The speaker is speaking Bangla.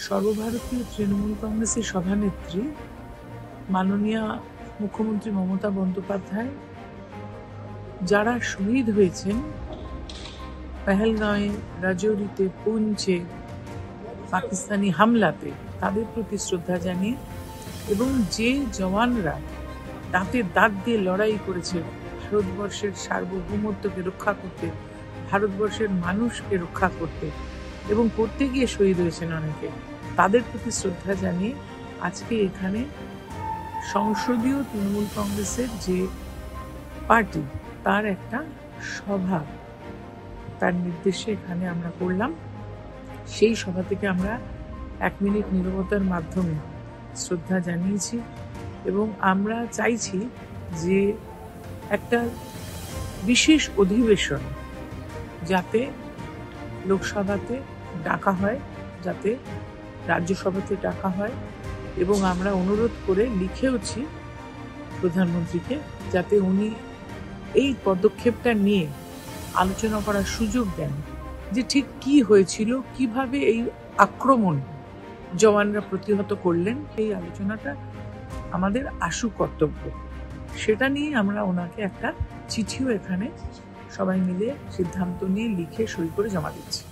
সর্বভারতীয় তৃণমূল কংগ্রেসের সভানেত্রী মাননীয়া মুখ্যমন্ত্রী মমতা বন্দ্যোপাধ্যায় যারা শহীদ হয়েছেন পেহেলগাঁওয়ে, রাজৌরিতে, পুঞ্চে পাকিস্তানি হামলাতে, তাদের প্রতি শ্রদ্ধা জানিয়ে এবং যে জওয়ানরা দাঁতে দাঁত দিয়ে লড়াই করেছে ভারতবর্ষের সার্বভৌমত্বকে রক্ষা করতে, ভারতবর্ষের মানুষকে রক্ষা করতে এবং করতে গিয়ে শহীদ হয়েছেন অনেকে, তাদের প্রতি শ্রদ্ধা জানিয়ে আজকে এখানে সংসদীয় তৃণমূল কংগ্রেসের যে পার্টি তার একটা সভা তার নির্দেশে এখানে আমরা করলাম। সেই সভা থেকে আমরা 1 মিনিট নীরবতার মাধ্যমে শ্রদ্ধা জানিয়েছি এবং আমরা চাইছি যে একটা বিশেষ অধিবেশন যাতে লোকসভাতে ডাকা হয়, যাতে রাজ্যসভাতে ডাকা হয় এবং আমরা অনুরোধ করে লিখেওছি প্রধানমন্ত্রীকে যাতে উনি এই পদক্ষেপটা নিয়ে আলোচনা করার সুযোগ দেন যে ঠিক কি হয়েছিল, কিভাবে এই আক্রমণ জওয়ানরা প্রতিহত করলেন। এই আলোচনাটা আমাদের আশু কর্তব্য, সেটা নিয়ে আমরা ওনাকে একটা চিঠিও এখানে সবাই মিলে সিদ্ধান্ত নিয়ে লিখে সই করে জমা দিচ্ছি।